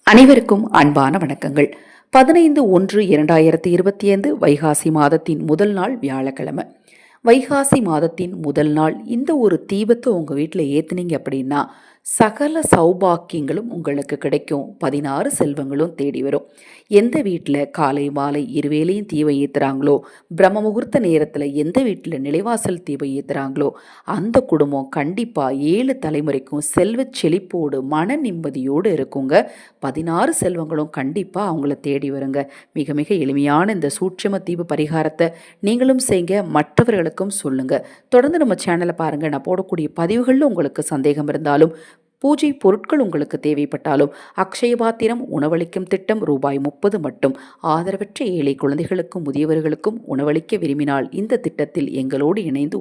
அனைவருக்கும் அன்பான வணக்கங்கள். 15/1/2025 வைகாசி மாதத்தின் முதல் நாள் வியாழக்கிழமை. வைகாசி மாதத்தின் முதல் நாள் இந்த ஒரு தீபத்தை உங்கள் வீட்டில் ஏற்றுனீங்க அப்படின்னா சகல சௌபாக்கியங்களும் உங்களுக்கு கிடைக்கும். 16 செல்வங்களும் தேடி வரும். எந்த வீட்டில் காலை மாலை இருவேளையும் தீபம் ஏற்றுறாங்களோ, பிரம்ம முகூர்த்த நேரத்தில் எந்த வீட்டில் நிலைவாசல் தீபம் ஏற்றுறாங்களோ அந்த குடும்பம் கண்டிப்பாக 7 தலைமுறைக்கும் செல்வ செழிப்போடு மன நிம்மதியோடு இருக்குங்க. 16 செல்வங்களும் கண்டிப்பாக அவங்கள தேடி வருங்க. மிக மிக எளிமையான இந்த சூட்சம தீப பரிகாரத்தை நீங்களும் செய்யுங்க, மற்றவர்களுக்கும் சொல்லுங்கள். தொடர்ந்து நம்ம சேனலை பாருங்கள். நான் போடக்கூடிய பதிவுகளில் உங்களுக்கு சந்தேகம் இருந்தாலும், பூஜை பொருட்கள் உங்களுக்கு தேவைப்பட்டாலும், அக்ஷய பாத்திரம் உணவளிக்கும் திட்டம் ரூபாய் 30 மட்டும். ஆதரவற்ற ஏழை குழந்தைகளுக்கும் முதியவர்களுக்கும் உணவளிக்க விரும்பினால் இந்த திட்டத்தில் எங்களோடு இணைந்து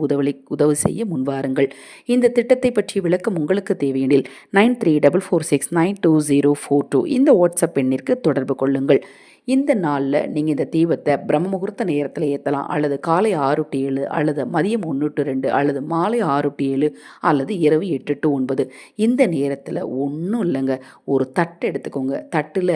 உதவி செய்ய முன்வாருங்கள். இந்த திட்டத்தை பற்றிய விளக்கம் உங்களுக்கு தேவையெனில் 9344692042 இந்த வாட்ஸ்அப் எண்ணிற்கு தொடர்பு கொள்ளுங்கள். இந்த நாளில் நீங்கள் இந்த தீபத்தை பிரம்ம முகூர்த்த நேரத்தில் ஏற்றலாம், அல்லது காலை 6 to 7, அல்லது மதியம் 1 to 2, அல்லது மாலை 6 to 7, அல்லது இரவு 8 to 9. இந்த நேரத்தில் ஒன்றும் இல்லைங்க, ஒரு தட்டு எடுத்துக்கோங்க. தட்டில்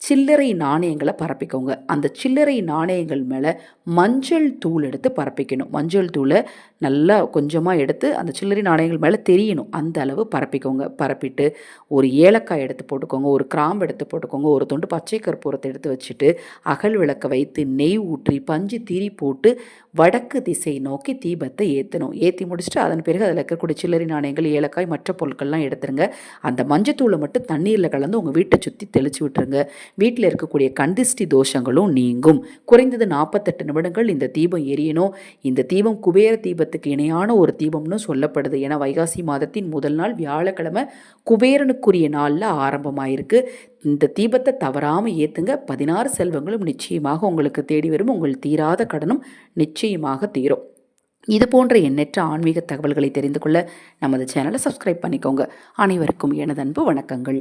சில்லறை நாணயங்களை பரப்பிக்கோங்க. அந்த சில்லறை நாணயங்கள் மேலே மஞ்சள் தூள் எடுத்து பரப்பிக்கணும். மஞ்சள் தூளை நல்லா கொஞ்சமாக எடுத்து அந்த சில்லறை நாணயங்கள் மேலே தெரியணும், அந்த அளவு பரப்பிக்கோங்க. பரப்பிட்டு ஒரு ஏலக்காய் எடுத்து போட்டுக்கோங்க, ஒரு கிராம்பு எடுத்து போட்டுக்கோங்க, ஒரு துண்டு பச்சை கற்பூரத்தை எடுத்து வச்சுட்டு அகல் விளக்கை வைத்து நெய் ஊற்றி பஞ்சு திரி போட்டு வடக்கு திசை நோக்கி தீபத்தை ஏற்றணும். ஏற்றி முடிச்சுட்டு அதன் பிறகு அதில் இருக்கக்கூடிய சில்லறை நாணயங்கள், ஏலக்காய், மற்ற பொருட்கள்லாம் எடுத்துருங்க. அந்த மஞ்சத்தூளை மட்டும் தண்ணீரில் கலந்து உங்கள் வீட்டை சுற்றி தெளித்து விட்டுருங்க. வீட்டில் இருக்கக்கூடிய கந்திஷ்டி தோஷங்களும் நீங்கும். குறைந்தது 48 நிமிடங்கள் இந்த தீபம் எரியணும். இந்த தீபம் குபேர தீபத்துக்கு இணையான ஒரு தீபம்னு சொல்லப்படுது. ஏன்னா வைகாசி மாதத்தின் முதல் நாள் வியாழக்கிழமை குபேரனுக்குரிய நாளில் ஆரம்பமாயிருக்கு. இந்த தீபத்தை தவறாமல் ஏற்றுங்க. 16 செல்வங்களும் நிச்சயமாக உங்களுக்கு தேடி வரும். உங்கள் தீராத கடனும் நிச்சயமாக தீரும். இது போன்ற எண்ணற்ற ஆன்மீக தகவல்களை தெரிந்து கொள்ள நமது சேனலை சப்ஸ்கிரைப் பண்ணிக்கோங்க. அனைவருக்கும் எனது அன்பு வணக்கங்கள்.